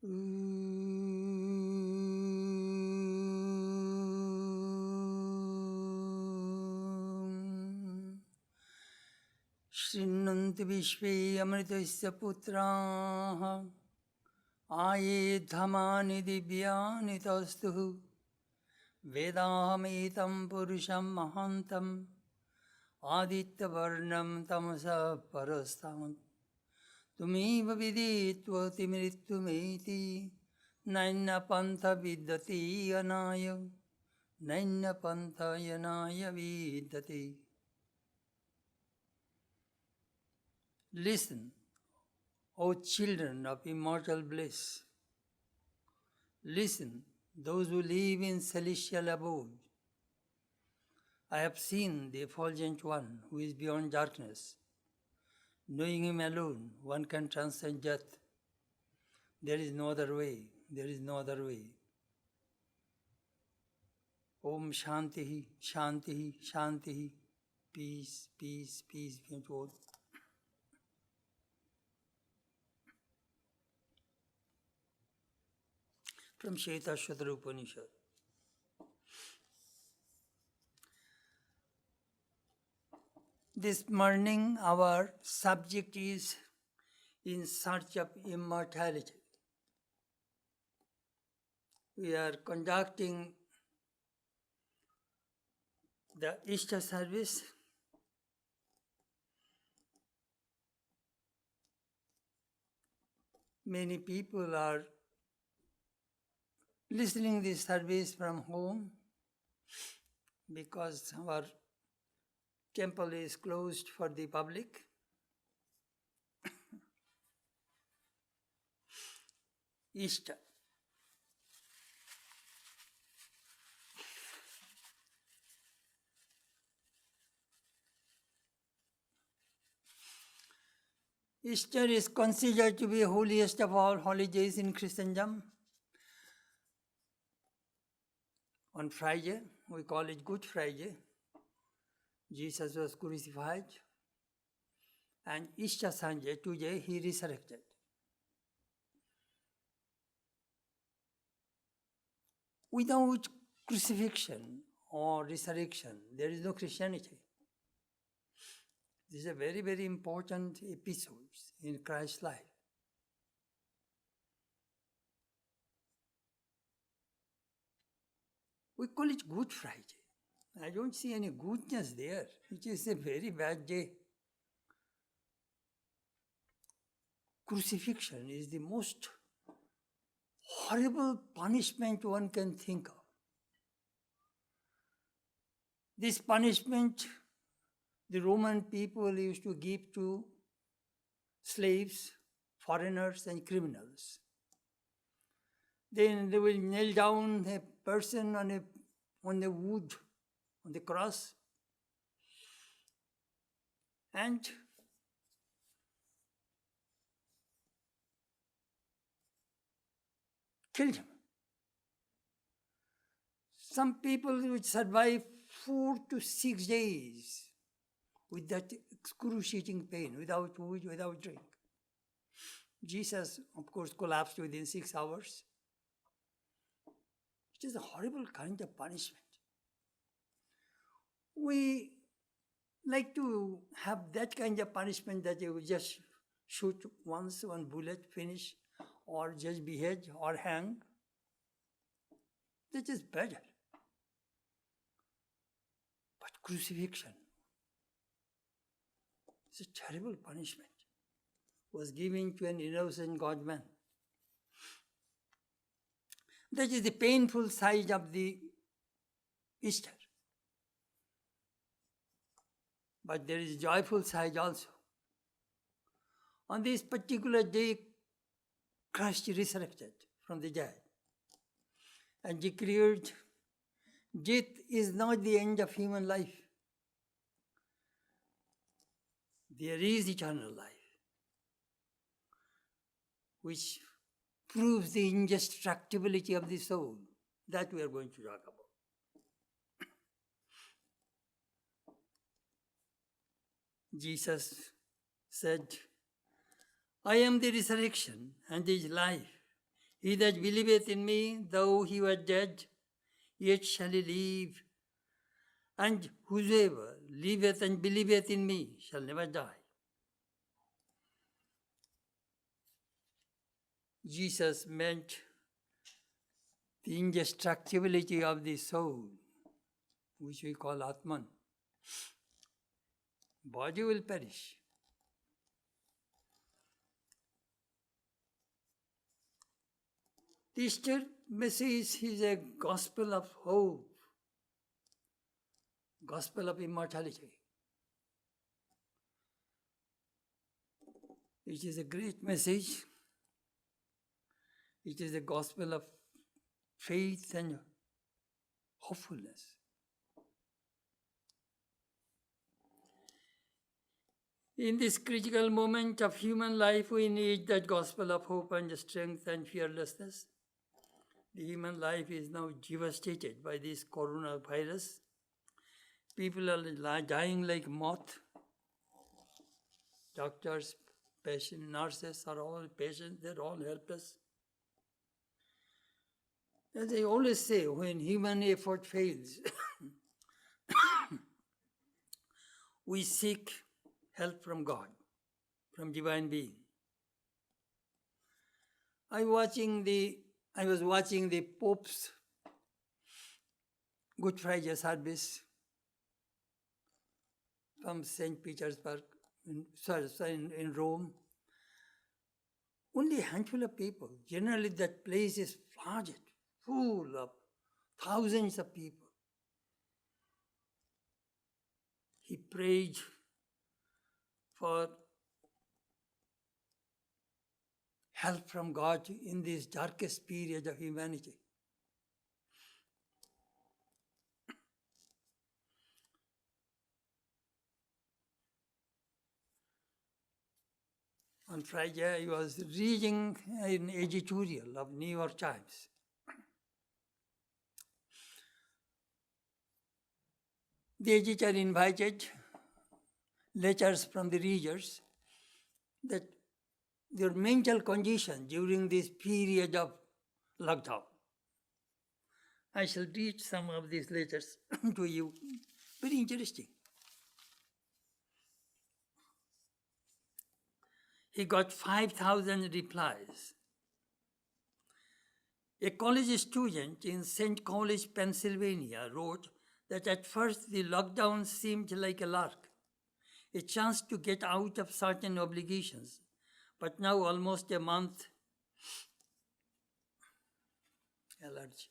Shrinnanti vishve amritasya putraha आये धमानि दिव्यानि तस्तुः वेदाहमेतं पुरुषं महान्तं आदित्यवर्णं तमसः परस्तां तुमेव विदित्वतिमृत्युमेति नैन्यपन्था विद्यते अनाय नैन्यपन्थायनाय विद्यते. Listen, O children of immortal bliss, listen, those who live in celestial abode. I have seen the effulgent one who is beyond darkness. Knowing him alone, one can transcend death. There is no other way, there is no other way. Om Shantihi, Shantihi, Shantihi. Peace, peace, peace be unto all. From Shvetashvatara Upanishad. This morning our subject is in search of immortality. We are conducting the Easter service. Many people are listening this service from home because our temple is closed for the public. Easter. Easter is considered to be the holiest of all holidays in Christendom. On Friday, we call it Good Friday, Jesus was crucified, and Easter Sunday, today, he resurrected. Without crucifixion or resurrection, there is no Christianity. This is a very, very important episode in Christ's life. We call it Good Friday. I don't see any goodness there. It is a very bad day. Crucifixion is the most horrible punishment one can think of. This punishment the Roman people used to give to slaves, foreigners, and criminals. Then they will nail down a person on the wood, on the cross, and kill him. Some people would survive 4 to 6 days with that excruciating pain, without food, without drink. Jesus, of course, collapsed within 6 hours. It is a horrible kind of punishment. We like to have that kind of punishment that you just shoot once, one bullet, finish, or just behead or hang. That is better. But crucifixion is a terrible punishment. Was given to an innocent God-man. That is the painful side of the Easter. But there is a joyful side also. On this particular day, Christ resurrected from the dead and declared, death is not the end of human life. There is eternal life, which proves the indestructibility of the soul. That we are going to talk about. Jesus said, I am the resurrection and the life. He that believeth in me, though he were dead, yet shall he live. And whosoever liveth and believeth in me shall never die. Jesus meant the indestructibility of the soul, which we call Atman. Body will perish. The Easter message is a gospel of hope, gospel of immortality. It is a great message. It is a gospel of faith and hopefulness. In this critical moment of human life, we need that gospel of hope and strength and fearlessness. The human life is now devastated by this coronavirus. People are dying like moth. Doctors, patients, nurses are all patients, they're all helpless. As I always say, when human effort fails, we seek help from God, from divine being. I was watching the Pope's Good Friday service from St. Petersburg, in Rome. Only a handful of people. Generally, that place is flooded, full of thousands of people. He prayed for help from God in this darkest period of humanity. On Friday, I was reading an editorial of New York Times. The editor invited letters from the readers that their mental condition during this period of lockdown. I shall read some of these letters to you. Very interesting. He got 5,000 replies. A college student in St. College, Pennsylvania wrote that at first the lockdown seemed like a lark, a chance to get out of certain obligations. But now, almost a month, allergy.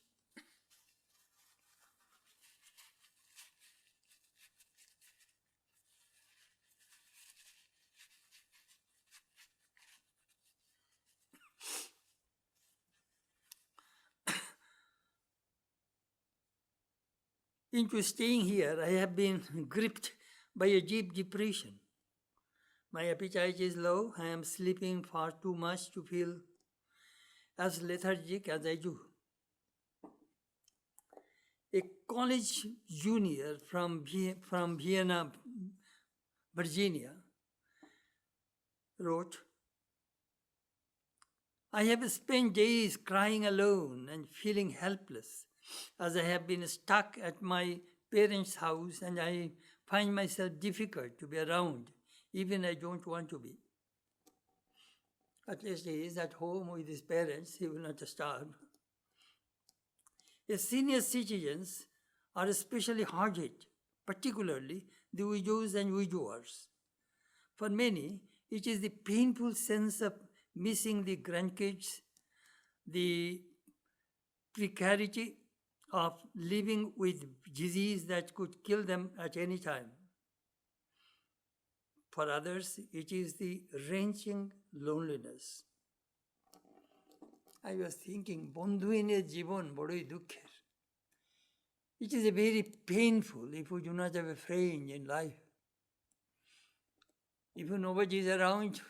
Into staying here, I have been gripped by a deep depression. My appetite is low. I am sleeping far too much to feel as lethargic as I do. A college junior from Vienna, Virginia, wrote, I have spent days crying alone and feeling helpless as I have been stuck at my parents' house and I find myself difficult to be around, even I don't want to be. At least he is at home with his parents, he will not starve. As senior citizens are especially hard hit, particularly the widows and widowers. For many, it is the painful sense of missing the grandkids, the precarity of living with disease that could kill them at any time. For others, it is the wrenching loneliness. I was thinking, Bondhuine Jibon Bodoi Dukher. It is a very painful if you do not have a friend in life. If nobody is around,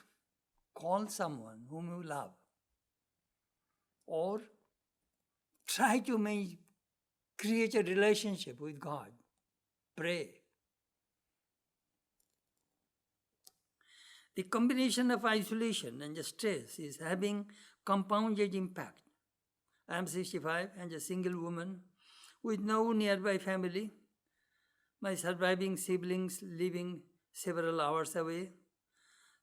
call someone whom you love. Or try to create a relationship with God. Pray. The combination of isolation and stress is having compounded impact I am 65 and a single woman with no nearby family. My surviving siblings living several hours away.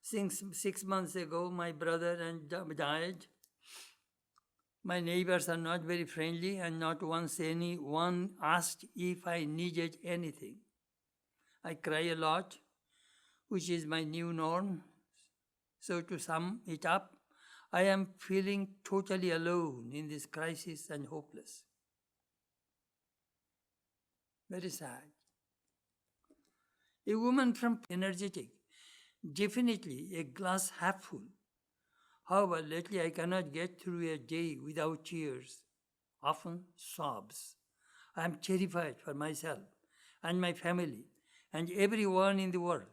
Since 6 months ago, my brother died. My neighbors are not very friendly, and not once anyone asked if I needed anything. I cry a lot, which is my new norm. So to sum it up, I am feeling totally alone in this crisis and hopeless. Very sad. A woman from energetic, definitely a glass half full. However, lately I cannot get through a day without tears, often sobs. I am terrified for myself and my family and everyone in the world.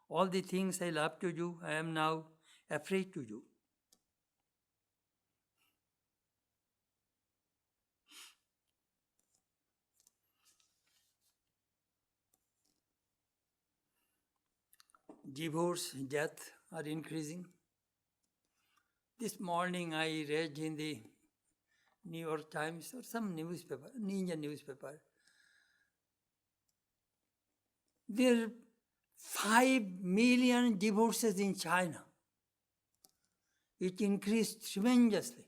All the things I love to do, I am now afraid to do. Divorce, death are increasing. This morning I read in the New York Times or some newspaper, Indian newspaper, there are 5 million divorces in China. It increased tremendously.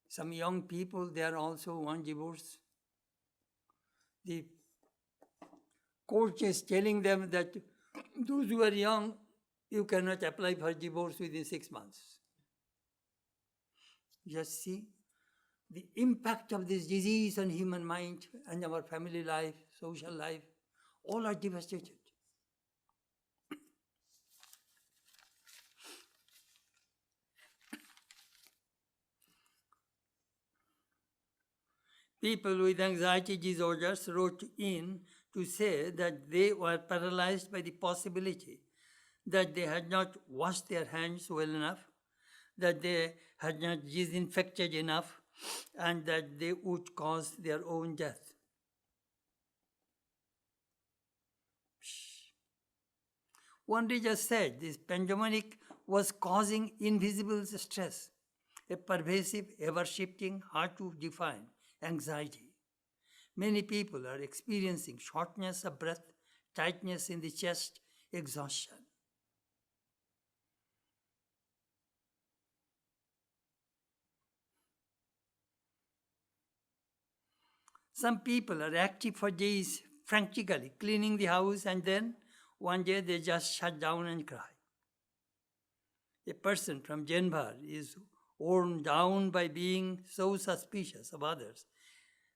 Some young people, they are also one divorce. The court is telling them that those who are young, you cannot apply for divorce within 6 months. Just see the impact of this disease on human mind and our family life, social life, all are devastated. People with anxiety disorders wrote in to say that they were paralyzed by the possibility that they had not washed their hands well enough, that they had not disinfected enough, and that they would cause their own death. One reader said this pandemic was causing invisible stress, a pervasive, ever-shifting, hard-to-define anxiety. Many people are experiencing shortness of breath, tightness in the chest, exhaustion. Some people are active for days, frantically cleaning the house, and then one day they just shut down and cry. A person from Denver is worn down by being so suspicious of others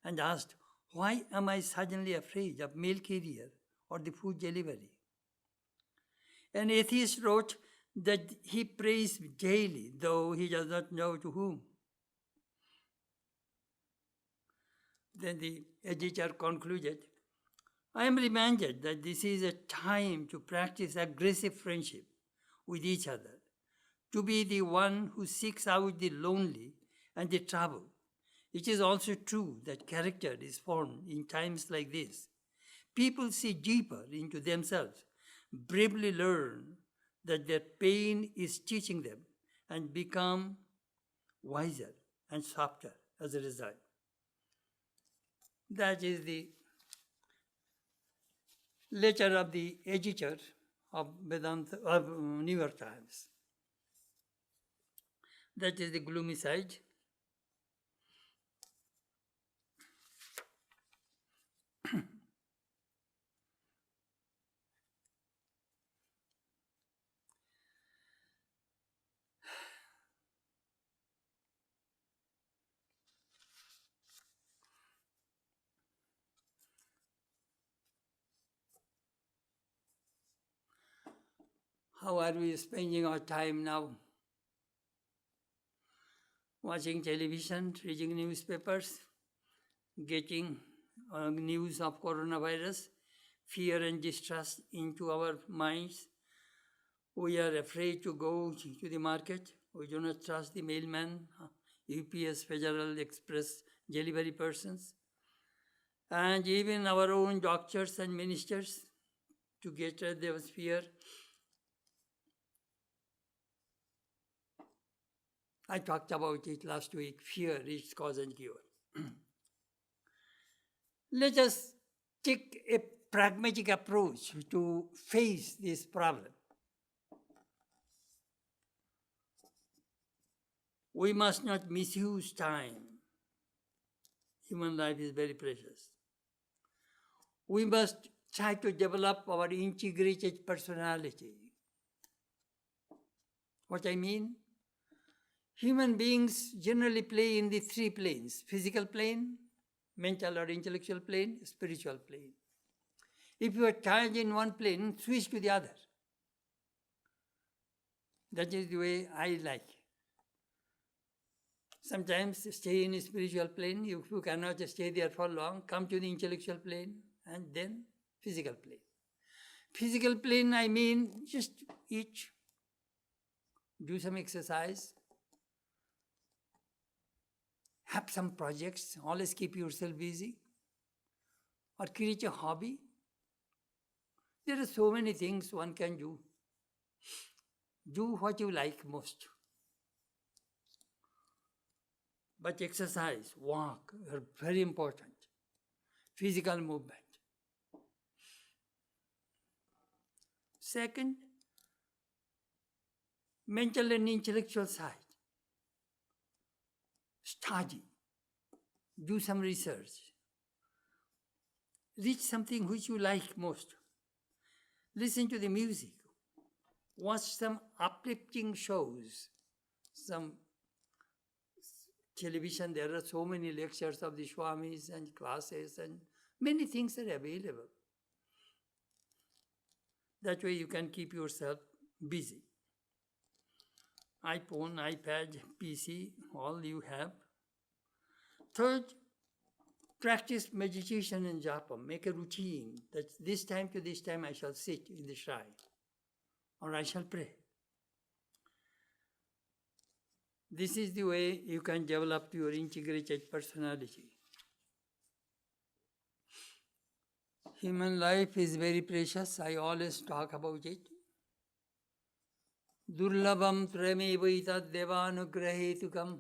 and asked, "Why am I suddenly afraid of mail carrier or the food delivery?" An atheist wrote that he prays daily, though he does not know to whom. Then the editor concluded, "I am reminded that this is a time to practice aggressive friendship with each other, to be the one who seeks out the lonely and the troubled. It is also true that character is formed in times like this. People see deeper into themselves, bravely learn that their pain is teaching them, and become wiser and softer as a result." That is the letter of the editor of Vedanta, of New York Times. That is the gloomy side. How are we spending our time now? Watching television, reading newspapers, getting news of coronavirus, fear and distrust into our minds. We are afraid to go to the market. We do not trust the mailman, UPS, Federal Express delivery persons, and even our own doctors and ministers to get rid of fear. I talked about it last week, fear, its cause and cure. Let us take a pragmatic approach to face this problem. We must not misuse time. Human life is very precious. We must try to develop our integrated personality. What I mean? Human beings generally play in the three planes: physical plane, mental or intellectual plane, spiritual plane. If you are tired in one plane, switch to the other. That is the way I like. Sometimes stay in a spiritual plane. If you cannot stay there for long, come to the intellectual plane and then physical plane. Physical plane, I mean just eat, do some exercise, have some projects, always keep yourself busy, or create a hobby. There are so many things one can do. Do what you like most. But exercise, walk are very important. Physical movement. Second, mental and intellectual side. Study. Do some research. Reach something which you like most. Listen to the music. Watch some uplifting shows. Some television, there are so many lectures of the Swamis and classes and many things are available. That way you can keep yourself busy. iPhone, iPad, PC, all you have. Third, practice meditation and japa. Make a routine that this time to this time I shall sit in the shrine or I shall pray. This is the way you can develop your integrated personality. Human life is very precious. I always talk about it. Durlabam tremevaitat devanugrahetukam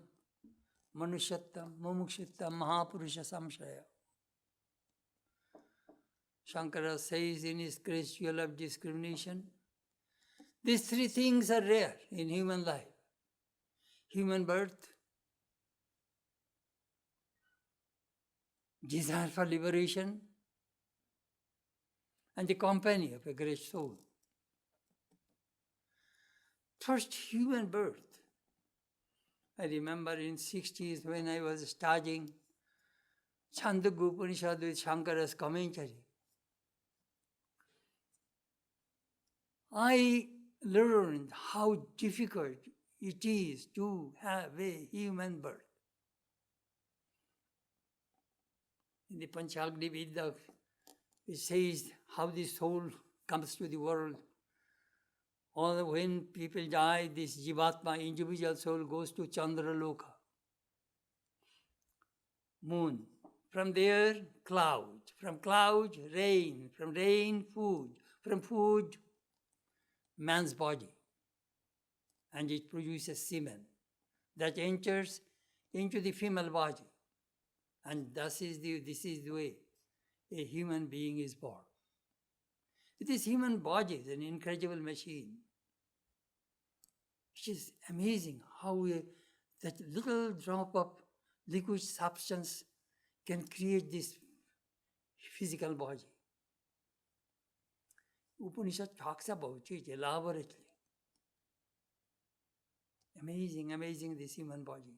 manushyatam mumukshittam mahapurusha samshaya. Shankara says in his Grace of Discrimination, these three things are rare in human life. Human birth, desire for liberation, and the company of a great soul. First, human birth. I remember in 60s when I was studying Chandogya Upanishad with Shankara's commentary. I learned how difficult it is to have a human birth. In the Panchagni Vidya, it says how the soul comes to the world. Or when people die, this Jivatma, individual soul, goes to Chandraloka, moon. From there, cloud. From cloud, rain. From rain, food. From food, man's body. And it produces semen that enters into the female body. And this is the way a human being is born. This human body is an incredible machine. It is amazing how that little drop of liquid substance can create this physical body. Upanishad talks about it elaborately. Amazing, amazing, this human body.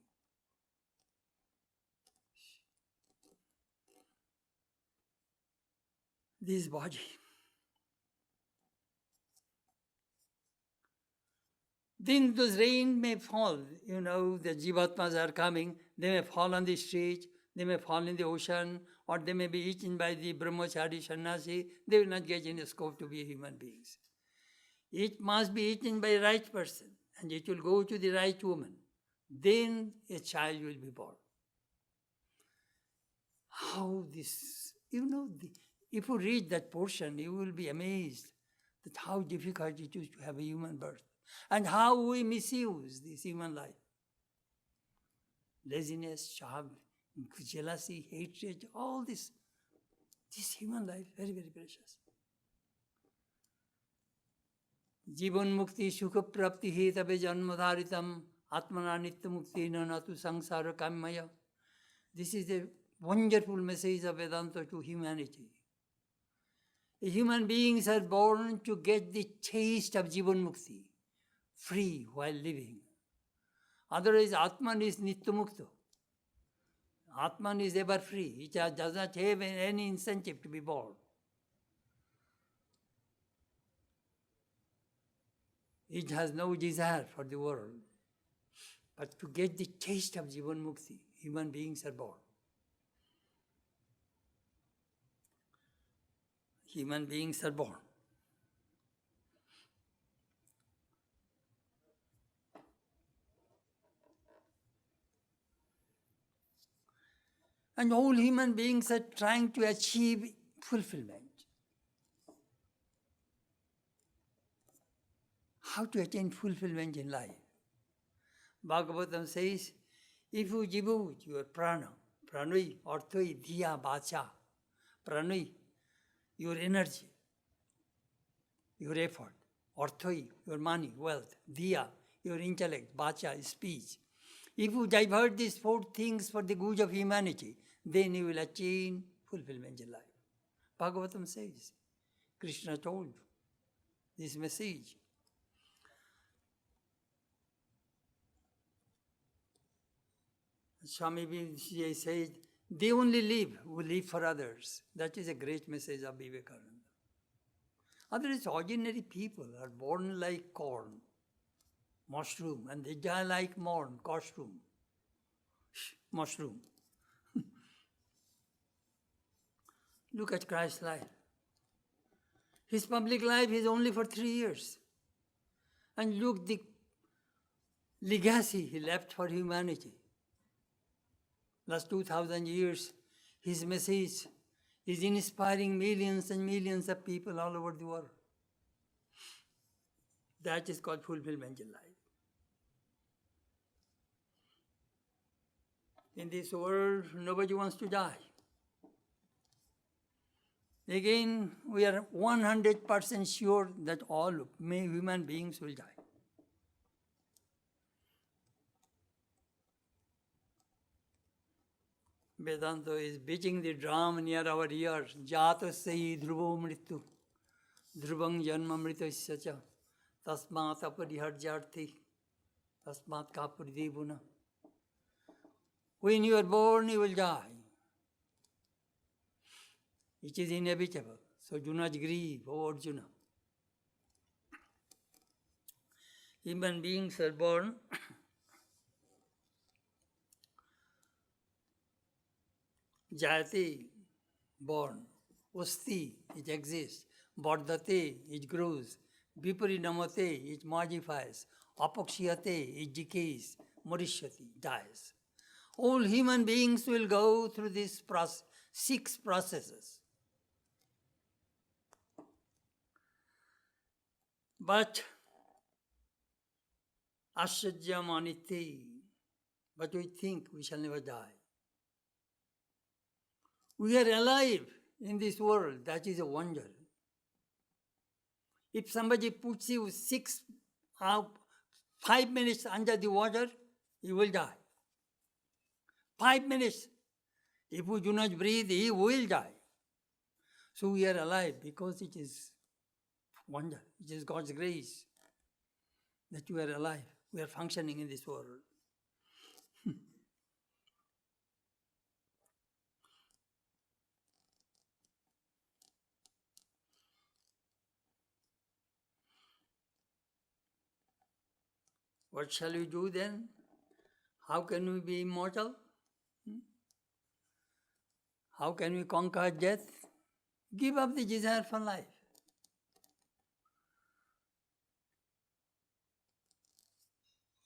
This body. Then those rain may fall, the Jivatmas are coming, they may fall on the street, they may fall in the ocean, or they may be eaten by the brahmachari sannyasi, they will not get any scope to be human beings. It must be eaten by the right person, and it will go to the right woman. Then a child will be born. How this, if you read that portion, you will be amazed at how difficult it is to have a human birth and how we misuse this human life. laziness, jealousy, hatred, all this human life, very, very precious. जीवन मुक्ति सुख प्राप्ति हे तबे जन्म धारितम आत्मना नित्य मुक्ति न तु संसार कामय. This is a wonderful message of Vedanta to humanity. Human beings are born to get the taste of Jivan Mukti, free while living. Otherwise, Atman is Nitya Mukta. Atman is ever free. It does not have any incentive to be born. It has no desire for the world. But to get the taste of Jivan Mukti, human beings are born. Human beings are born. And all human beings are trying to achieve fulfillment. How to attain fulfillment in life? Bhagavatam says, if you jivut your prana, pranui, arthoi, dhiya, vacha, pranui, your energy, your effort, arthoi, your money, wealth, dhiya, your intellect, vacha, speech. If you divert these four things for the good of humanity, then you will attain fulfillment in life. Bhagavatam says, Krishna told this message. Swami Vivekananda said, they only live who live for others. That is a great message of Vivekananda. Otherwise, ordinary people are born like corn, mushroom, and they die like costume, mushroom. Look at Christ's life. His public life is only for 3 years. And look the legacy he left for humanity. Last 2,000 years, his message is inspiring millions and millions of people all over the world. That is called fulfillment in life. In this world, nobody wants to die. Again, we are 100% sure that all human beings will die. Vedanta is beating the drum near our ears. Jata sayi dhruvo mritu, dhruvang janma mritasya cha, tasmat apariharjarthi, tasmat kapridibuna. When you are born, you will die. It is inevitable. So do not grieve, O Arjuna. Human beings are born Jayate, born. Usti, it exists. Vardhate, it grows. Viparinamate, it modifies. Apakshiyate, it decays. Marishyati, dies. All human beings will go through these 6 processes. But Ashajyam anite, but we think we shall never die. We are alive in this world. That is a wonder. If somebody puts you 5 minutes under the water, you will die. 5 minutes. If you do not breathe, you will die. So we are alive because it is wonder. It is God's grace that we are alive. We are functioning in this world. What shall we do then? How can we be immortal? How can we conquer death? Give up the desire for life.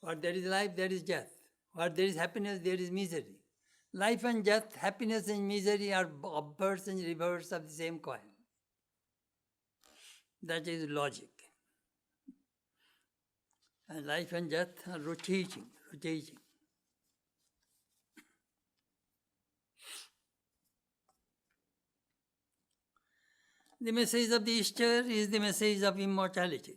Where there is life, there is death. Where there is happiness, there is misery. Life and death, happiness and misery are obverse and reverse of the same coin. That is logic. And life and death are rotating. The message of the Easter is the message of immortality.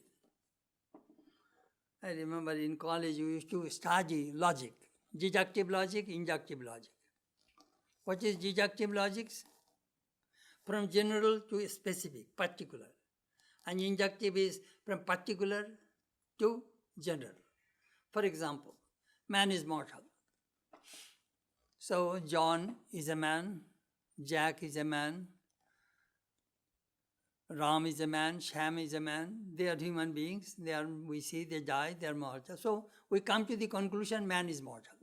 I remember in college we used to study logic, deductive logic, inductive logic. What is deductive logic? From general to specific, particular. And inductive is from particular to general. For example, man is mortal. So John is a man, Jack is a man, Ram is a man, Shyam is a man. They are human beings. We see they die, they are mortal. So we come to the conclusion man is mortal.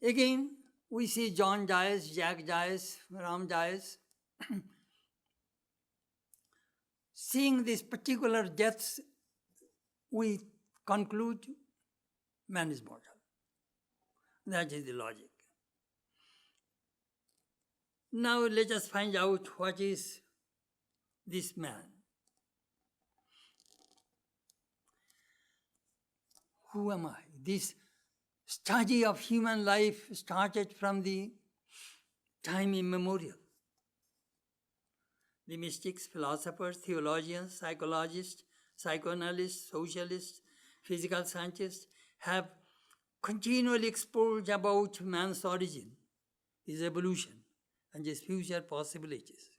Again, we see John dies, Jack dies, Ram dies. Seeing these particular deaths, we conclude man is mortal. That is the logic. Now let us find out what is this man. Who am I? This study of human life started from the time immemorial. The mystics, philosophers, theologians, psychologists, psychoanalysts, socialists, physical scientists have continually explored about man's origin, his evolution, and his future possibilities.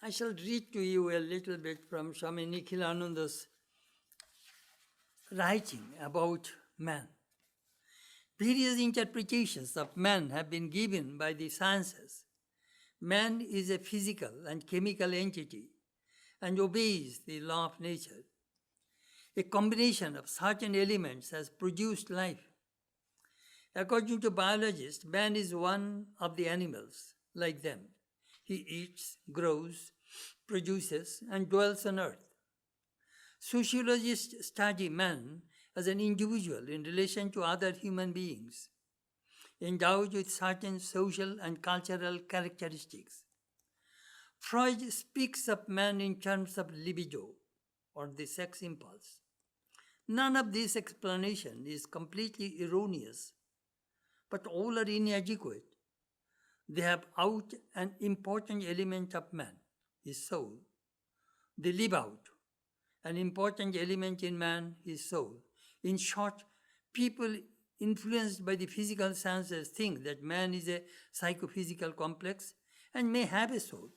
I shall read to you a little bit from Swami Nikhilananda's writing about man. Various interpretations of man have been given by the sciences. Man is a physical and chemical entity and obeys the law of nature. A combination of certain elements has produced life. According to biologists, man is one of the animals like them. He eats, grows, produces, and dwells on earth. Sociologists study man as an individual in relation to other human beings, endowed with certain social and cultural characteristics. Freud speaks of man in terms of libido, or the sex impulse. None of this explanation is completely erroneous, but all are inadequate. They have out an important element of man, his soul. They leave out an important element in man, his soul. In short, people influenced by the physical sciences think that man is a psychophysical complex and may have a soul.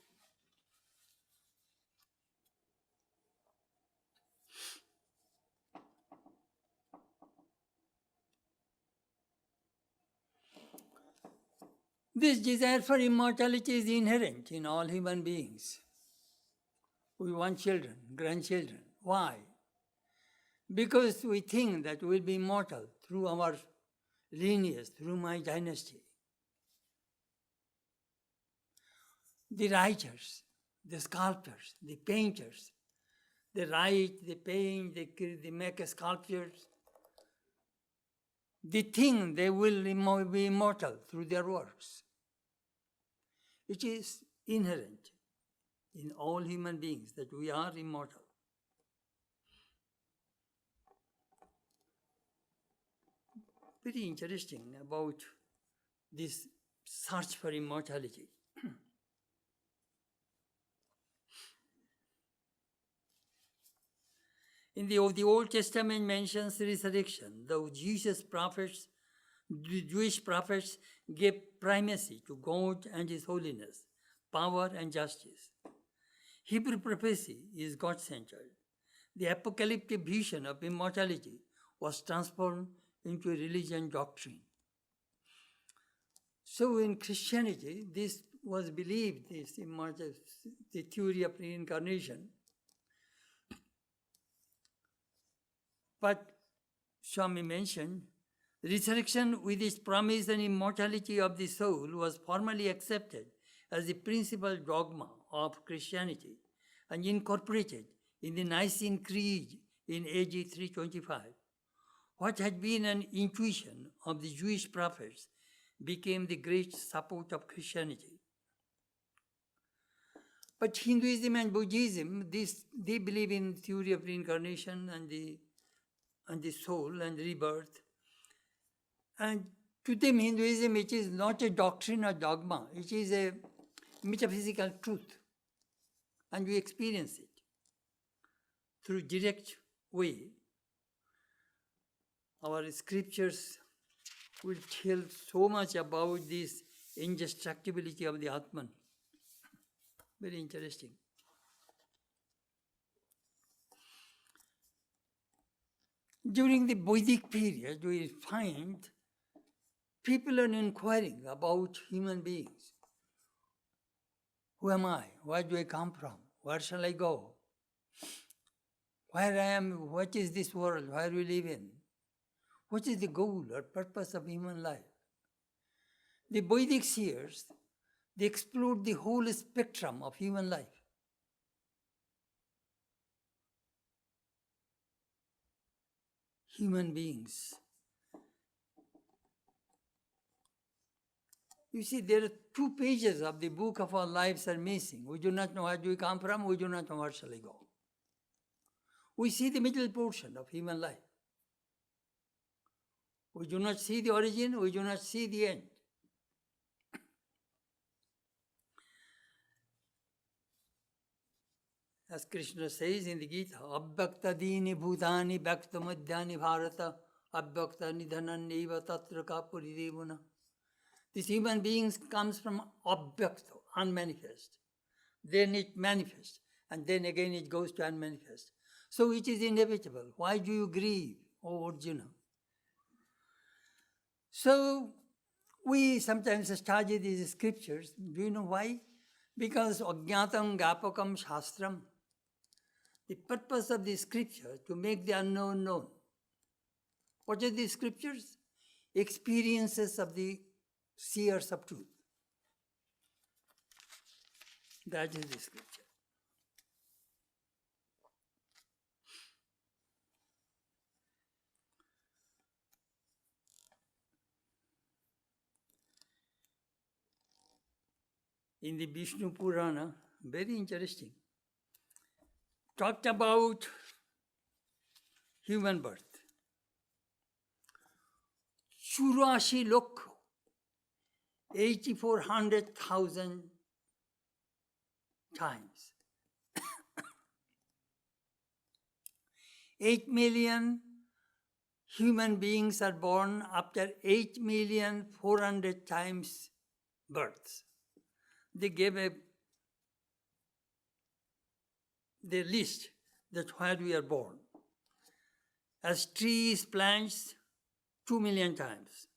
This desire for immortality is inherent in all human beings. We want children, grandchildren. Why? Because we think that we'll be immortal through our lineage, through my dynasty. The writers, the sculptors, the painters, they write, they paint, they make sculptures. They think they will be immortal through their works. It is inherent in all human beings that we are immortal. Very interesting about this search for immortality. In the Old Testament mentions resurrection. The Jewish prophets gave primacy to God and His holiness, power and justice. Hebrew prophecy is God-centered. The apocalyptic vision of immortality was transformed into a religion doctrine. So in Christianity, this was believed, the theory of reincarnation. But Swami mentioned, resurrection with its promise and immortality of the soul was formally accepted as the principal dogma of Christianity and incorporated in the Nicene Creed in AD 325. What had been an intuition of the Jewish prophets became the great support of Christianity. But Hinduism and Buddhism, they believe in theory of reincarnation and the soul and rebirth. And to them, Hinduism, it is not a doctrine or dogma, it is a metaphysical truth. And we experience it through direct way. Our scriptures will tell so much about this indestructibility of the Atman. Very interesting. During the Vedic period, we find people are inquiring about human beings. Who am I? Where do I come from? Where shall I go? Where I am? What is this world? Where we live in? What is the goal or purpose of human life? The Vedic seers, they explored the whole spectrum of human life. Human beings. You see, there are 2 pages of the book of our lives are missing. We do not know where do we come from, we do not know where shall I go. We see the middle portion of human life. We do not see the origin, we do not see the end. As Krishna says in the Gita, Abhyakta dini bhutani bhakta madhyani bharata abhyakta nidhananyeva tatra ka puridevuna. These human beings comes from abhyakta, unmanifest. Then it manifests, and then again it goes to unmanifest. So it is inevitable. Why do you grieve, O Arjuna? So we sometimes study these scriptures. Do you know why? Because ajnatam gapakam shastram. The purpose of the scripture to make the unknown known. What are the scriptures? Experiences of the seers of truth. That is the scripture. In the Vishnu Purana, very interesting, talked about human birth. Churashi Lok, 84,000 times. 8 million human beings are born after 8,400,000 times births. They gave the list that where we are born. As trees, plants, 2 million times.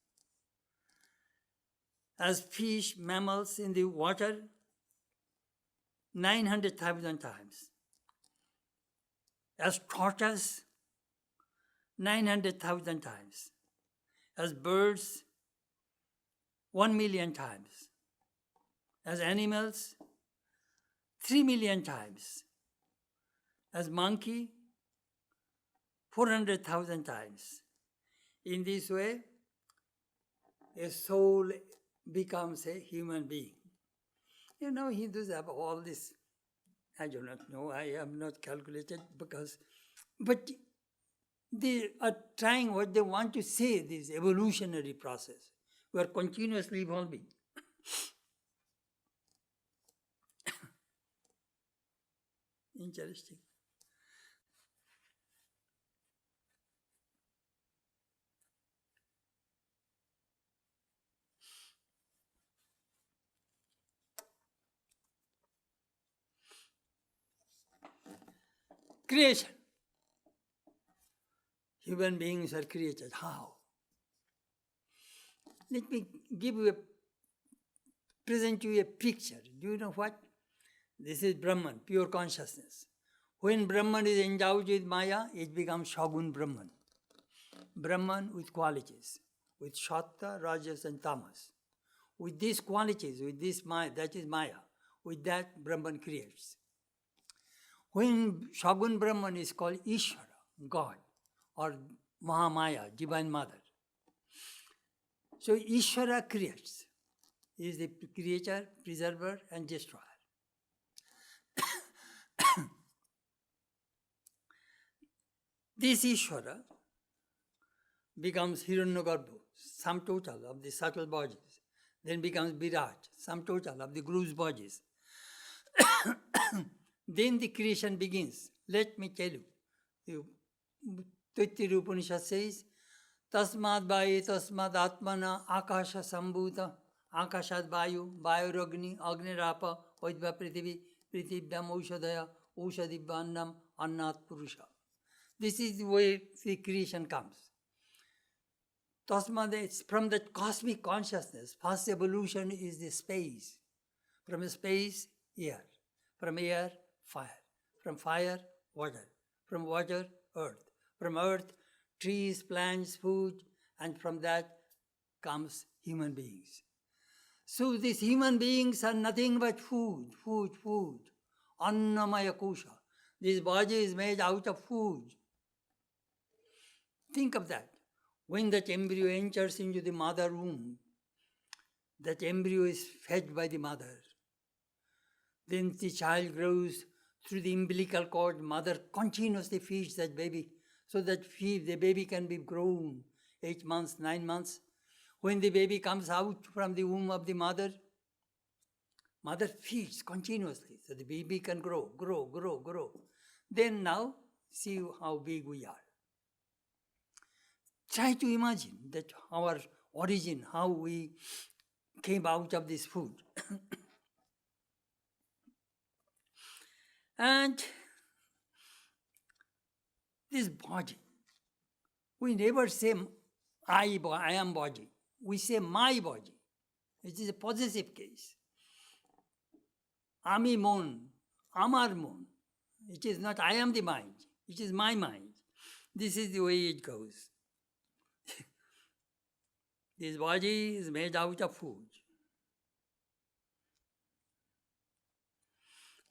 As fish, mammals in the water, 900,000 times. As tortoise, 900,000 times. As birds, 1 million times. As animals, 3 million times. As monkey, 400,000 times. In this way, a soul becomes a human being. You know, Hindus have all this. I do not know, I have not calculated but they are trying what they want to say, this evolutionary process. We are continuously evolving. Interesting. Creation. Human beings are created. How? Let me present you a picture. Do you know what? This is Brahman, pure consciousness. When Brahman is endowed with Maya, it becomes Shagun Brahman. Brahman with qualities, with Sattva, Rajas and Tamas. With these qualities, with this Maya, that is Maya. With that, Brahman creates. When Shagun Brahman is called Ishvara, God, or Mahamaya, Divine Mother. So Ishvara creates. He is the creator, preserver and destroyer. This Ishvara becomes Hiranyagarbha, sum total of the subtle bodies. Then becomes Virat, sum total of the gross bodies. Then the creation begins. Let me tell you. Taittiriya Upanishad says, Tasmad Vayu Tasmad Atmana Akasha Sambhuta Akashad Vayu Vayuragni Agnirapa Vaidva Prithivi Prithibhyam Aushadaya Aushadibhyannam Annat Purusha. This is the way the creation comes. Tasmad, it's from the cosmic consciousness. First evolution is the space. From space, air. From air, fire. From fire, water. From water, earth. From earth, trees, plants, food, and from that comes human beings. So these human beings are nothing but food. Annamaya kosha. This body is made out of food. Think of that. When that embryo enters into the mother womb, that embryo is fed by the mother. Then the child grows through the umbilical cord. Mother continuously feeds that baby so that the baby can be grown 8 months, 9 months. When the baby comes out from the womb of the mother, mother feeds continuously so the baby can grow. Then now, see how big we are. Try to imagine that our origin, how we came out of this food. And this body, we never say I am body. We say my body. It is a possessive case. Ami mon, amar mon. It is not I am the mind. It is my mind. This is the way it goes. This body is made out of food.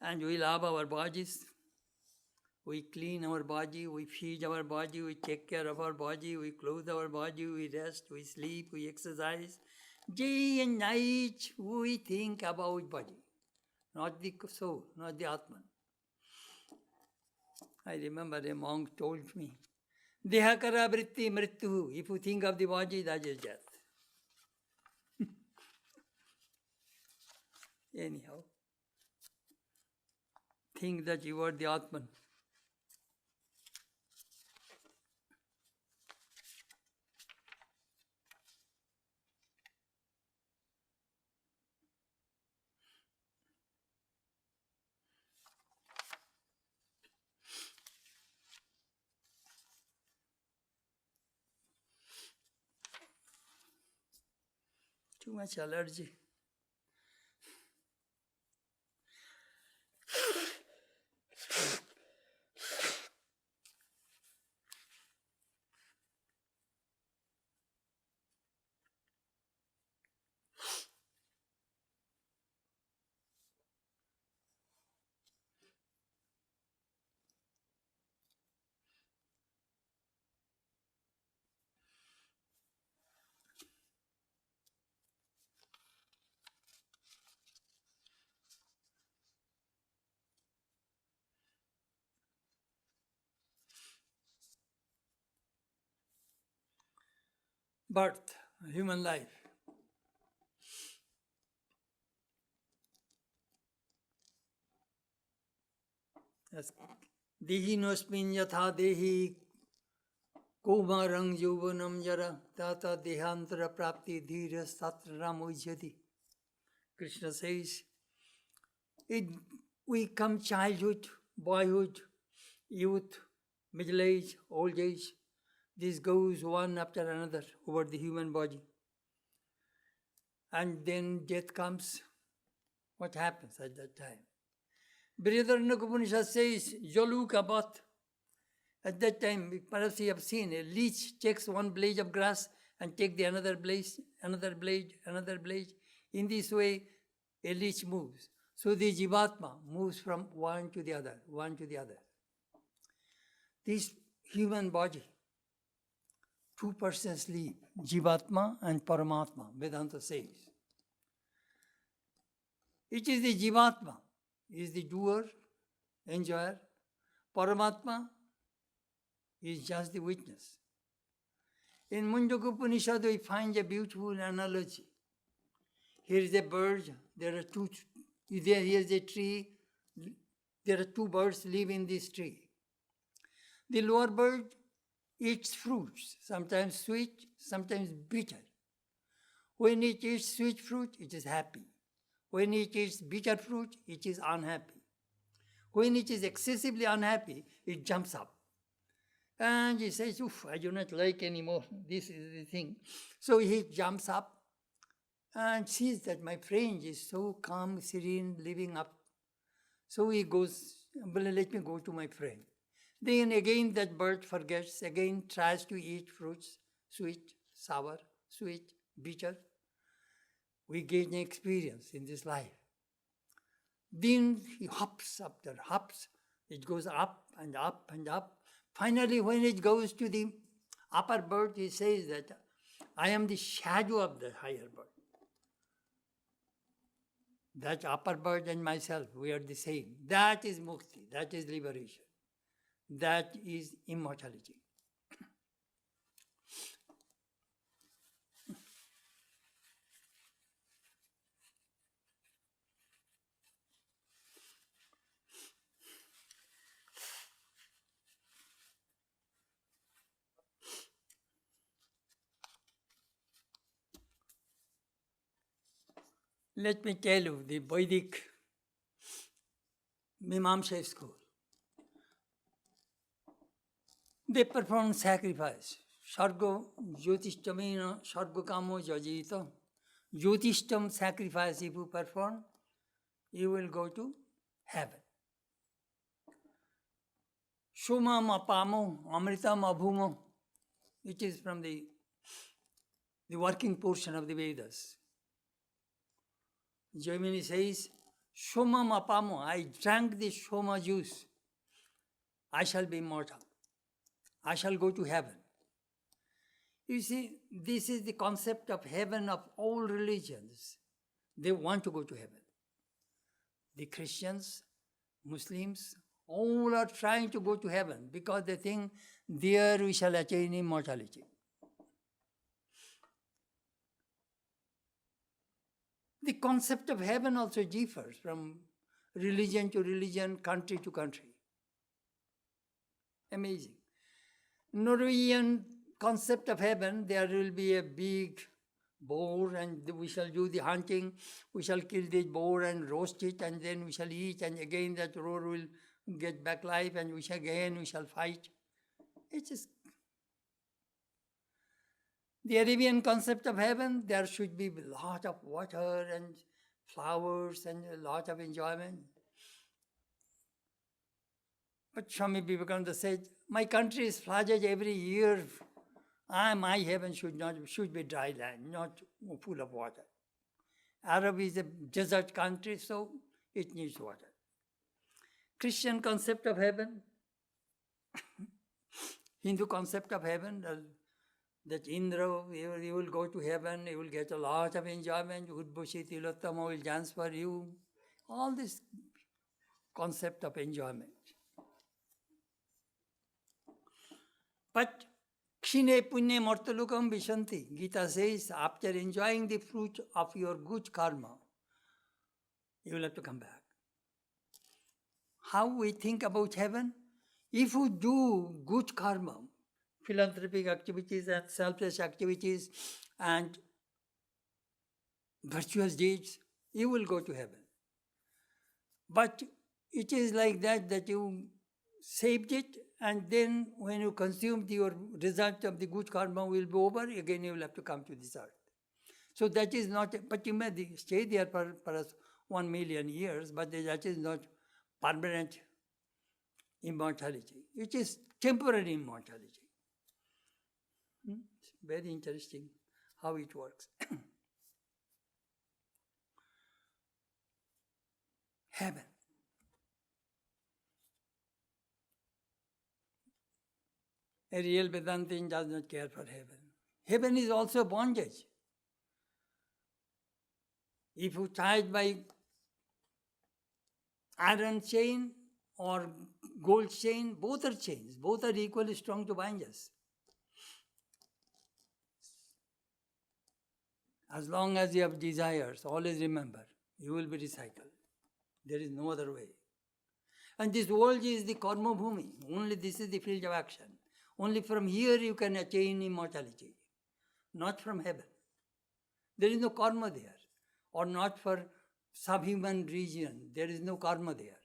And we love our bodies. We clean our body, we feed our body, we take care of our body, we clothe our body, we rest, we sleep, we exercise. Day and night we think about body, not the soul, not the Atman. I remember a monk told me, Dehakara vritti mrityu. If you think of the body, that is death. Anyhow, think that you are the Atman. Too much allergy. Birth, human life. Yes. Dehi nosmin yatha dehi Kumarang Yuvanam Jara Tata Dehantara Prapti Dhira Satra Mujyati. Krishna says, we come childhood, boyhood, youth, middle age, old age. This goes one after another over the human body. And then death comes. What happens at that time? Brihadaranyaka Upanishad says, Jaluka Bath. At that time, perhaps you have seen a leech takes one blade of grass and take the another blade. In this way, a leech moves. So the Jivatma moves from one to the other. This human body, two persons live, Jivatma and Paramatma, Vedanta says. It is the Jivatma, is the doer, enjoyer. Paramatma is just the witness. In Mundaka Upanishad, we find a beautiful analogy. Here is a bird, there are two, here is a tree, there are two birds live in this tree. The lower bird eats fruits, sometimes sweet, sometimes bitter. When it eats sweet fruit, it is happy. When it eats bitter fruit, it is unhappy. When it is excessively unhappy, it jumps up. And he says, "Oof, I do not like anymore. This is the thing." So he jumps up and sees that my friend is so calm, serene, living up. So he goes, "Well, let me go to my friend." Then again that bird forgets, again tries to eat fruits, sweet, sour, sweet, bitter. We gain experience in this life. Then he hops up there, hops. It goes up and up and up. Finally, when it goes to the upper bird, he says that I am the shadow of the higher bird. That upper bird and myself, we are the same. That is mukti, that is liberation. That is immortality. Let me tell you, the Vedic Mimamsa school, they perform sacrifice. Sargo Jyotistamena Sargo Kamo Jajita. Jyotistam sacrifice if you perform, you will go to heaven. Shumam apamo amritam abhumo. It is from the working portion of the Vedas. Jaimini says, Shomam apamo, I drank the Shoma juice. I shall be immortal. I shall go to heaven. You see, this is the concept of heaven of all religions. They want to go to heaven. The Christians, Muslims, all are trying to go to heaven because they think there we shall attain immortality. The concept of heaven also differs from religion to religion, country to country. Amazing. Norwegian concept of heaven, there will be a big boar and we shall do the hunting, we shall kill the boar and roast it and then we shall eat and again that roar will get back life and we shall fight. It is the Arabian concept of heaven, there should be a lot of water and flowers and a lot of enjoyment. But Swami Vivekananda said, my country is flooded every year. My heaven should be dry land, not full of water. Arab is a desert country, so it needs water. Christian concept of heaven, Hindu concept of heaven, that Indra, you will go to heaven, you will get a lot of enjoyment, Udbushi Tilottama will dance for you. All this concept of enjoyment. But Kshine Punye Mortalukam Vishanti, Gita says, after enjoying the fruit of your good karma, you will have to come back. How we think about heaven? If you do good karma, philanthropic activities and selfless activities and virtuous deeds, you will go to heaven. But it is like that you saved it and then when you consumed your result of the good karma will be over, again you will have to come to this earth. So that is not, but you may stay there for 1 million years, but that is not permanent immortality. It is temporary immortality. It's very interesting how it works. Heaven. A real Vedantin does not care for heaven. Heaven is also bondage. If you tied by iron chain or gold chain, both are chains. Both are equally strong to bind us. As long as you have desires, always remember, you will be recycled. There is no other way. And this world is the karma bhumi. Only this is the field of action. Only from here you can attain immortality, not from heaven. There is no karma there, or not for subhuman region. There is no karma there.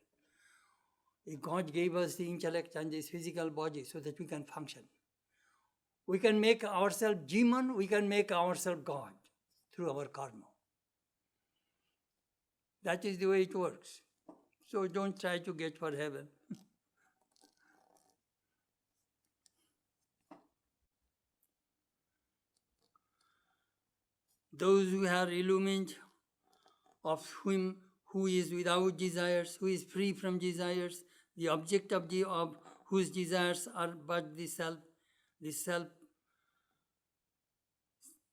God gave us the intellect and this physical body so that we can function. We can make ourselves demon, we can make ourselves God through our karma. That is the way it works. So don't try to get for heaven. Those who are illumined, of whom who is without desires, who is free from desires, the object of whose desires are but the self,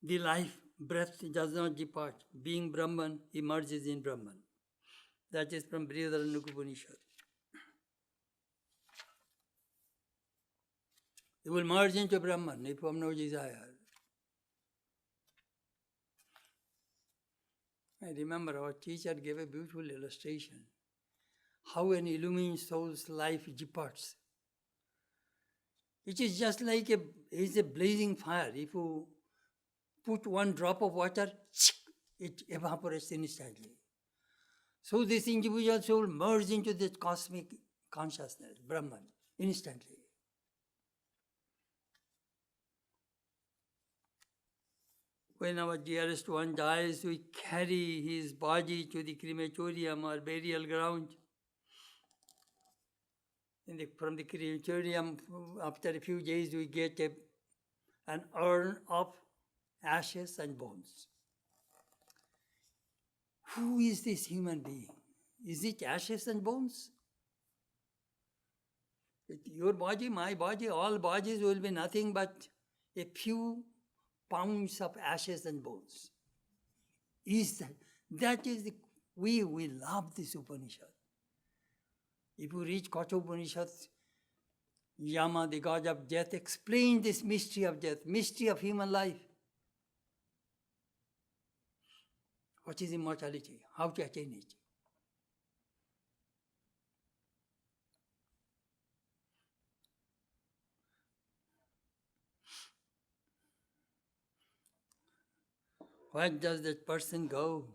the life breath does not depart. Being Brahman, emerges in Brahman. That is from Brihadaranyaka Upanishad. You will merge into Brahman if you have no desire. I remember our teacher gave a beautiful illustration. How an illumined soul's life departs. It is just like a blazing fire. If you put one drop of water, it evaporates instantly. So this individual soul merges into this cosmic consciousness, Brahman, instantly. When our dearest one dies, we carry his body to the crematorium or burial ground. From the crematorium, after a few days, we get an urn of ashes and bones. Who is this human being? Is it ashes and bones? Your body, my body, all bodies will be nothing but a few pounds of ashes and bones. Is that is the we love this Upanishad. If you read Katha Upanishad, Yama, the god of death, explained this mystery of death, mystery of human life. What is immortality? How to attain it? Where does that person go?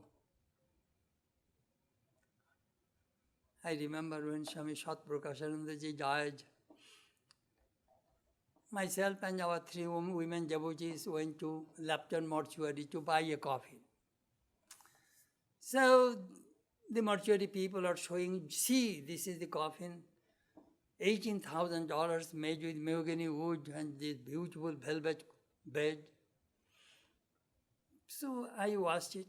I remember when Swami Sat Prakashanandaji died, myself and our 3 women devotees went to Lapton mortuary to buy a coffin. So the mortuary people are showing, see, this is the coffin, $18,000 made with mahogany wood and this beautiful velvet bed. So I watched it.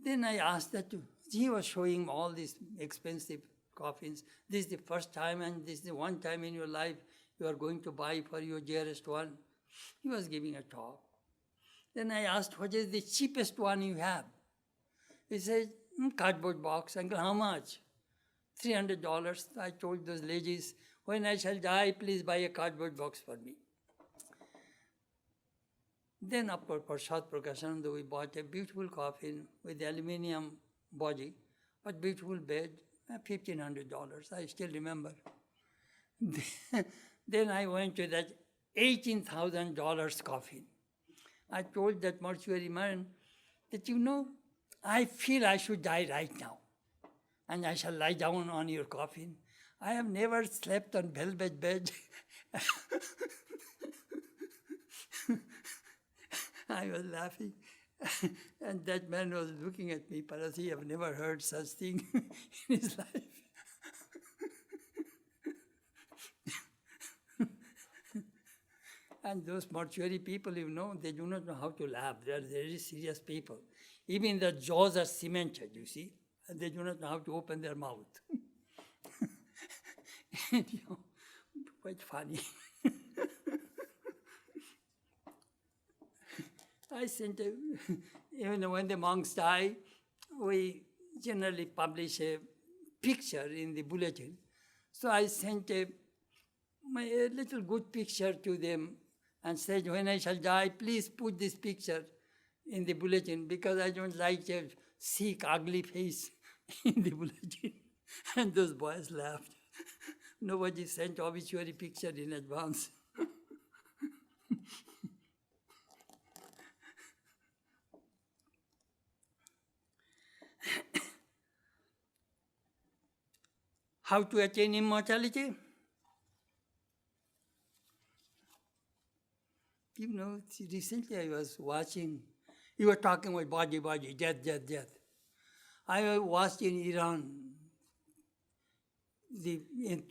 Then I asked that he was showing all these expensive coffins. This is the first time and this is the one time in your life you are going to buy for your dearest one. He was giving a talk. Then I asked, what is the cheapest one you have? He said, cardboard box. Uncle, how much? $300. I told those ladies, when I shall die, please buy a cardboard box for me. Then, of course, for Sat Prakashananda, we bought a beautiful coffin with aluminum body, but beautiful bed, $1,500. I still remember. Then I went to that $18,000 coffin. I told that mortuary man that, I feel I should die right now, and I shall lie down on your coffin. I have never slept on velvet bed. I was laughing, and that man was looking at me, perhaps he have never heard such thing in his life. And those mortuary people, they do not know how to laugh. They are very serious people. Even the jaws are cemented, you see, and they do not know how to open their mouth. And, quite funny. I sent when the monks die, we generally publish a picture in the bulletin. So I sent a little good picture to them and said, when I shall die, please put this picture in the bulletin because I don't like a sick, ugly face in the bulletin. And those boys laughed. Nobody sent obituary picture in advance. How to attain immortality? You know, recently I was watching, you were talking about body, death. I watched in Iran,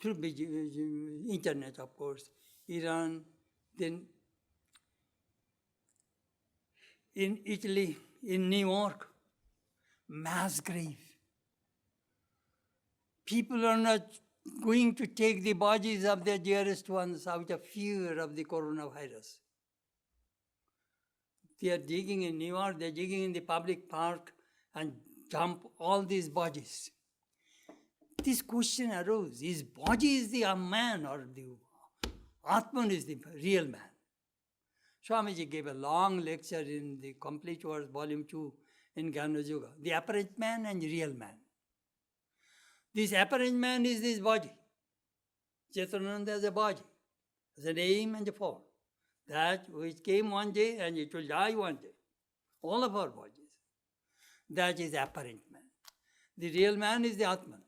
through the internet, of course, Iran, then in Italy, in New York, mass grave. People are not going to take the bodies of their dearest ones out of fear of the coronavirus. They are digging in New York, they are digging in the public park and dump all these bodies. This question arose, is body is the man or the Atman is the real man? Swamiji gave a long lecture in the Complete Words, Volume 2 in Jnana Yoga, the apparent man and real man. This apparent man is this body. Chetananda is a body, has an aim and a form. That which came one day and it will die one day. All of our bodies. That is apparent man. The real man is the Atman.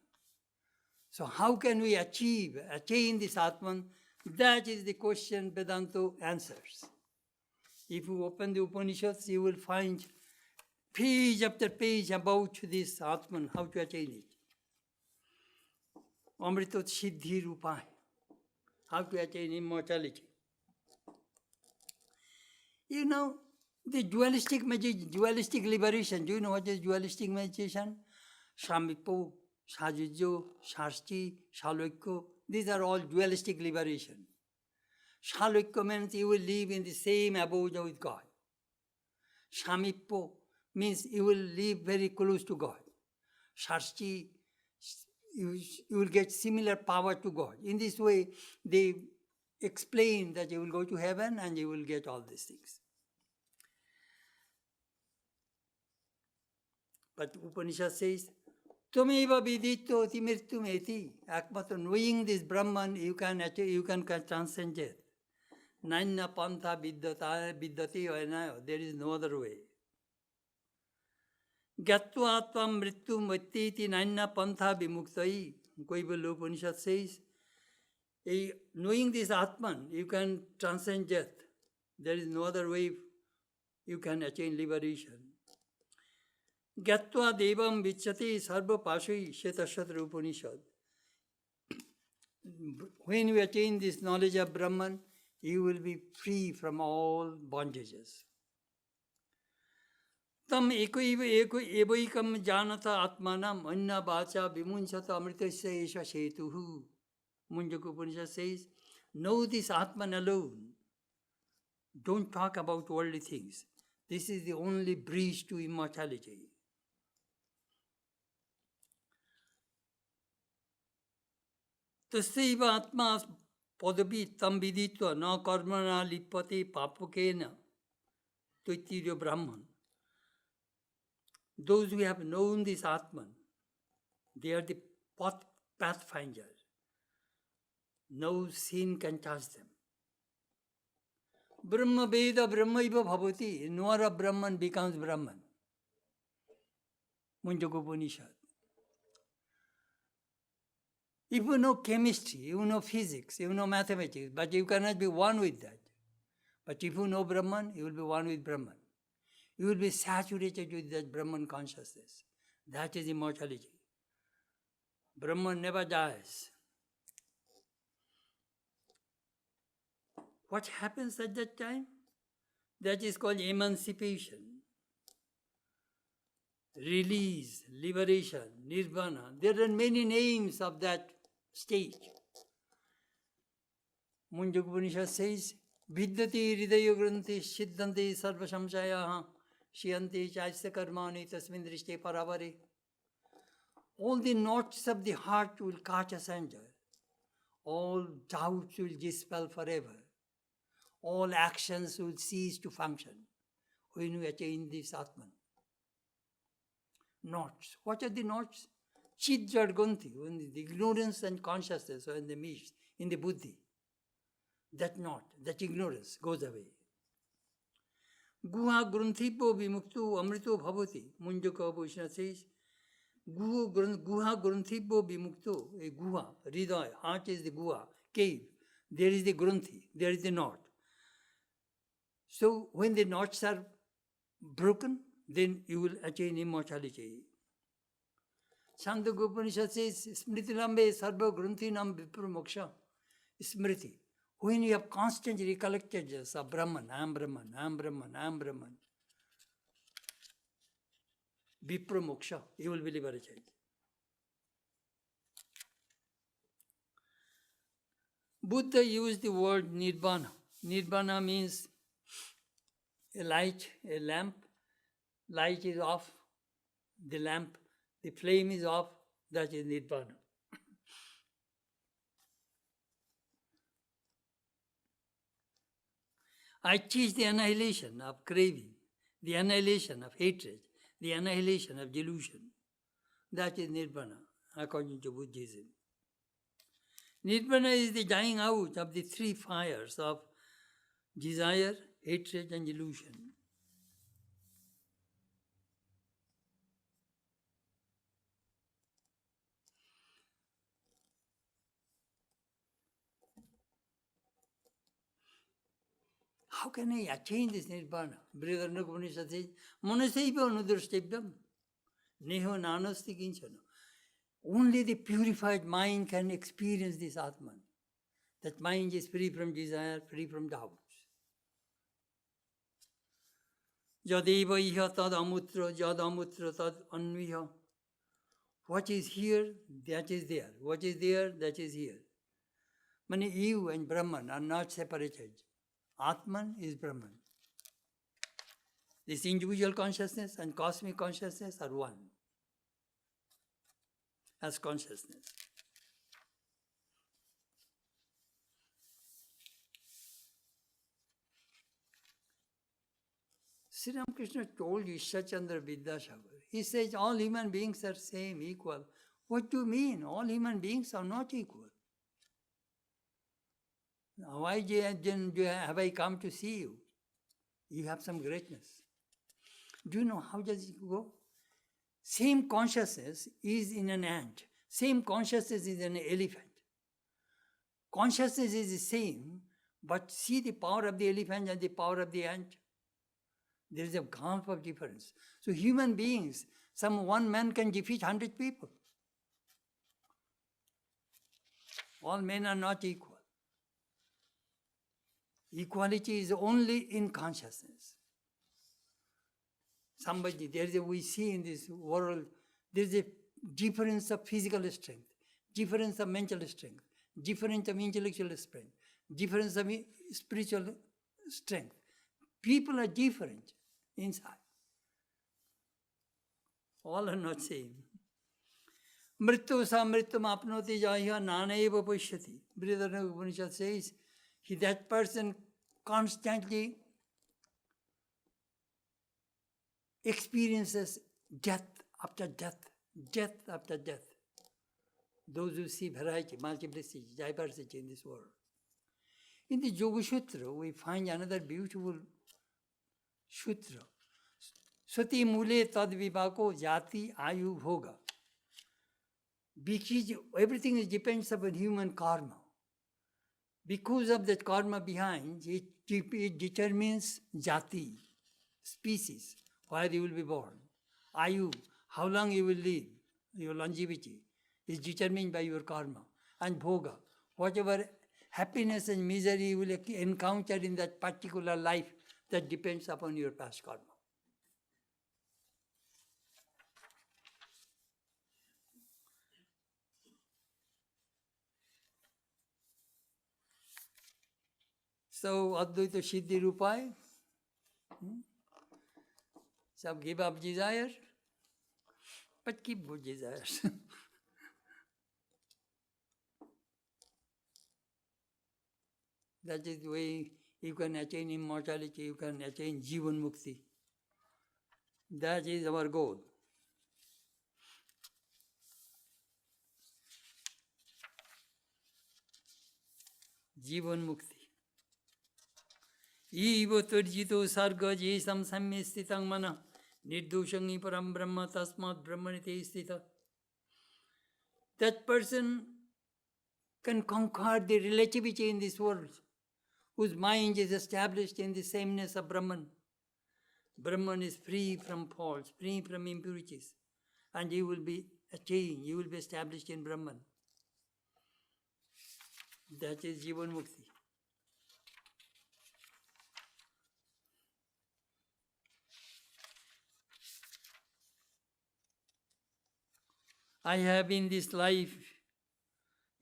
So how can we attain this Atman? That is the question Vedanta answers. If you open the Upanishads, you will find page after page about this Atman, how to attain it. Amritot Siddhi Rupai, how to attain immortality. You know, the dualistic liberation, do you know what is dualistic meditation? Shamipo, Sajujyo, Shasti, Shalokyo, these are all dualistic liberation. Shalokyo means you will live in the same abode with God. Shamipo means you will live very close to God. Shasti, you will get similar power to God. In this way, they explain that you will go to heaven and you will get all these things. But Upanishad says, Tumeva vidito timirtumeti. Akmato, knowing this Brahman, you can transcend death. Naina pantha viddati vainayo. There is no other way. Gatva atvam mrittu mattiti naina pantha vimuktai. Koibala Upanishad says, knowing this Atman, you can transcend death. There is no other way you can attain liberation. Gatva devam vichati sarva pashui shetasatra Upanishad. When you attain this knowledge of Brahman, you will be free from all bondages. Tam evaikam janata atmanam anna bacha vimunchata amritasya esha setuhu. Munjaka Upanishad says, know this Atman alone. Don't talk about worldly things. This is the only bridge to immortality. Tasyaiva atma padabi tam viditva na karmana lipati papukena tuittirya Brahman. Those who have known this Atman, they are the pathfinders. No sin can touch them. Brahma Veda Brahmaiva Bhavati. Knower of Brahman becomes Brahman. Munjaka Upanishad. If you know chemistry, you know physics, you know mathematics, but you cannot be one with that. But if you know Brahman, you will be one with Brahman. You will be saturated with that Brahman consciousness. That is immortality. Brahman never dies. What happens at that time? That is called emancipation, release, liberation, nirvana. There are many names of that state. Munjaka Upanishad says, Vidyati hridaya granthi siddhanti sarva samshayaha shiyanti chaisya karmani tasmin drishte paravare. all the knots of the heart will catch asunder. All doubts will dispel forever. All actions will cease to function when we attain this Atman. Knots. What are the knots? Chid Jadganti, when the ignorance and consciousness are in the midst, in the buddhi. That knot, that ignorance goes away. Guha grunthibho vimukto amrito bhavati. Munjaka Bhushan says, Guha grunthibho vimukto, a guha, hridaya, heart is the guha, cave. There is the grunthi, there is the knot. So when the knots are broken, then you will attain immortality. Chandogya Upanishad says, Smriti lambe sarva grunthi nam vipra moksha. Smriti. When you have constant recollected of Brahman, I am Brahman, I am Brahman, I am Brahman. Vipra moksha, you will be liberated. Buddha used the word Nibbana. Nibbana means a light, a lamp. Light is off, the lamp, the flame is off, that is Nibbana. I teach the annihilation of craving, the annihilation of hatred, the annihilation of delusion. That is Nibbana, according to Buddhism. Nibbana is the dying out of the three fires of desire, hatred, and delusion. How can I attain this Nibbana? Brihadaranyaka Upanishad says, Manasaiva anudrashtebhyam, neho nanasti kinchana. Only the purified mind can experience this Atman. That mind is free from desire, free from doubts. Yadeva iha tad amutra, yad amutra tad anviha. What is here, that is there. What is there, that is here. Mani you and Brahman are not separated. Atman is Brahman. This individual consciousness and cosmic consciousness are one as consciousness. Sri Ramakrishna told Ishachandra Vidyasagar, he says all human beings are same, equal. What do you mean? All human beings are not equal. Now, why have I come to see you? You have some greatness. Do you know how does it go? Same consciousness is in an ant. Same consciousness is in an elephant. Consciousness is the same, but see the power of the elephant and the power of the ant. There is a gulf of difference. So human beings, one man can defeat 100 people. All men are not equal. Equality is only in consciousness. We see in this world, there is a difference of physical strength, difference of mental strength, difference of intellectual strength, difference of spiritual strength. People are different inside. All are not same. Mrityu samrityam apnoti jaya nanaiva pashyati. Brihadaranyaka Upanishad says, that person constantly experiences death after death, death after death. Those who see variety, multiplicity, diversity in this world. In the Yoga Sutra, we find another beautiful sutra. Sati mule tad vibhako jati ayu bhoga. Because everything depends upon human karma. Because of that karma behind, it determines jati, species, where you will be born. Ayu, how long you will live, your longevity, is determined by your karma. And bhoga, whatever happiness and misery you will encounter in that particular life, that depends upon your past karma. So, Advaita Siddhi Rupai, some give up desire, but keep good desires. That is the way you can attain immortality, you can attain Jivan Mukti. That is our goal. Jivan Mukti. Ivo turjito sarga jesam samyestitang mana nirdoshangi param brahma tasmat brahmanite stita. That person can conquer the relativity in this world, whose mind is established in the sameness of Brahman. Brahman is free from faults, free from impurities, and you will be attained, you will be established in Brahman. That is Jivan Mukti. I have in this life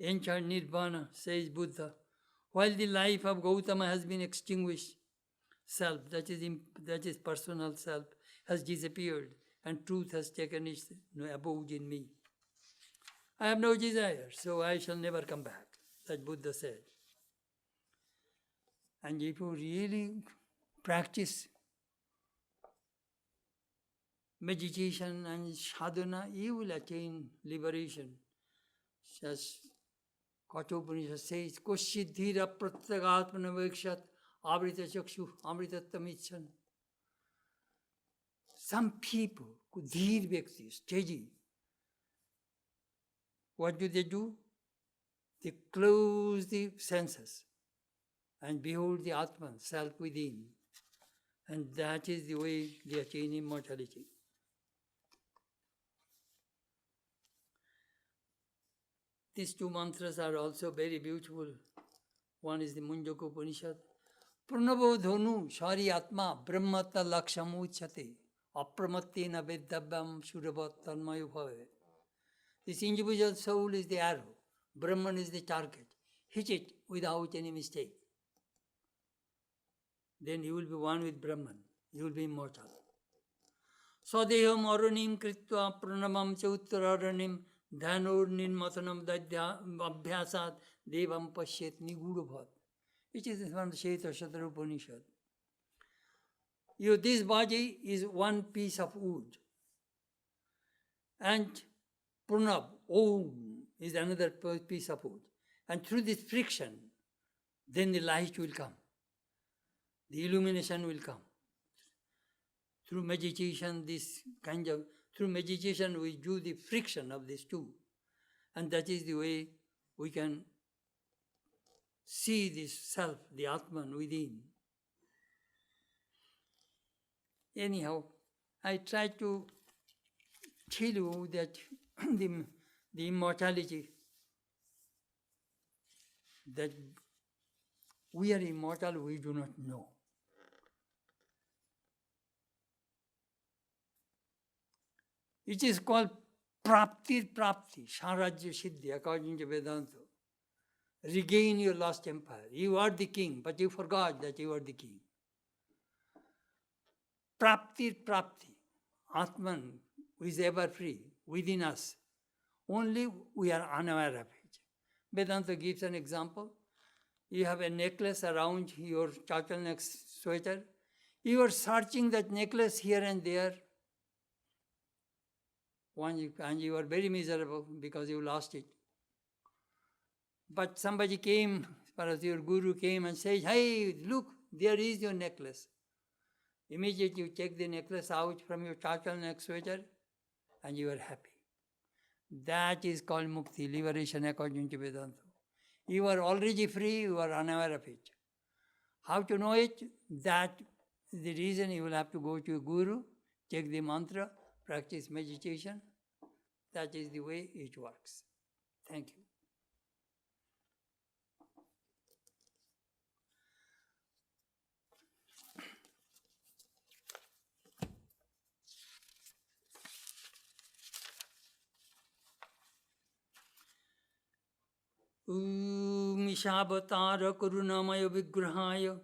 entered Nirvana, says Buddha, while the life of Gautama has been extinguished. Self, that is personal self, has disappeared, and truth has taken its abode in me. I have no desire, so I shall never come back, that Buddha said. And if you really practice meditation and sadhana, you will attain liberation. As Kathopanishad says, Koshidhira pratyagatmana vekshat avrita chakshu amritatamichan. Some people, dhir vyakti, steady, what do? They close the senses and behold the Atman, self within. And that is the way they attain immortality. These two mantras are also very beautiful. One is the Munjaka Upanishad. Pranabo dhonu shari atma brahmata lakshamuchate apramatena vedabbam shuravat tanmayu bhave. This individual soul is the arrow. Brahman is the target. Hit it without any mistake. Then you will be one with Brahman. You will be immortal. Sadeham arunim kritva pranamam chauttaranim dhanur ninmatanam dadya abhyasat devam pashyet nigudabhat. Which is from the Shvetashvatara Upanishad. This body is one piece of wood. And Pranab, Om, is another piece of wood. And through this friction, then the light will come. The illumination will come. Through meditation, through meditation we do the friction of these two. And that is the way we can see this self, the Atman within. Anyhow, I try to tell you that the immortality, that we are immortal, we do not know. It is called prapti, Sharajya Siddhi, according to Vedanta. Regain your lost empire. You are the king, but you forgot that you are the king. Prapti, Atman, who is ever free, within us. Only we are unaware of it. Vedanta gives an example. You have a necklace around your turtleneck sweater. You are searching that necklace here and there. And you are very miserable because you lost it. But somebody came, as your guru came and said, hey, look, there is your necklace. Immediately you take the necklace out from your turtleneck sweater and you are happy. That is called mukti, liberation according to Vedanta. You are already free, you are unaware of it. How to know it? That is the reason you will have to go to a guru, take the mantra, practice meditation. That is the way it works. Thank you. Mishavatara Karunamaya Vigrahaya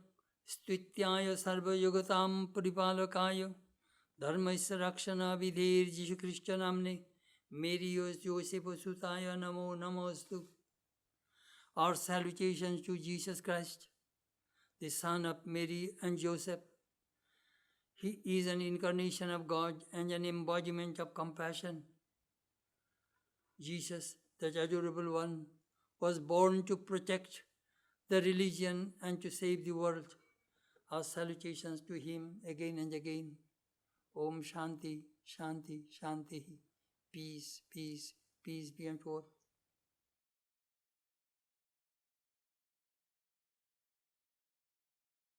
Stvityaya Sarva Yogatam Paripalakaya Dharmaisya Rakshana Vidhir Jishu Krishna Namne Merios Joseph Sutaya Namo Namostu. Our salutations to Jesus Christ, the son of Mary and Joseph. He is an incarnation of God and an embodiment of compassion. Jesus, that adorable one, was born to protect the religion and to save the world. Our salutations to him again and again. Om Shanti, Shanti, Shanti. Peace, peace, peace be unto all.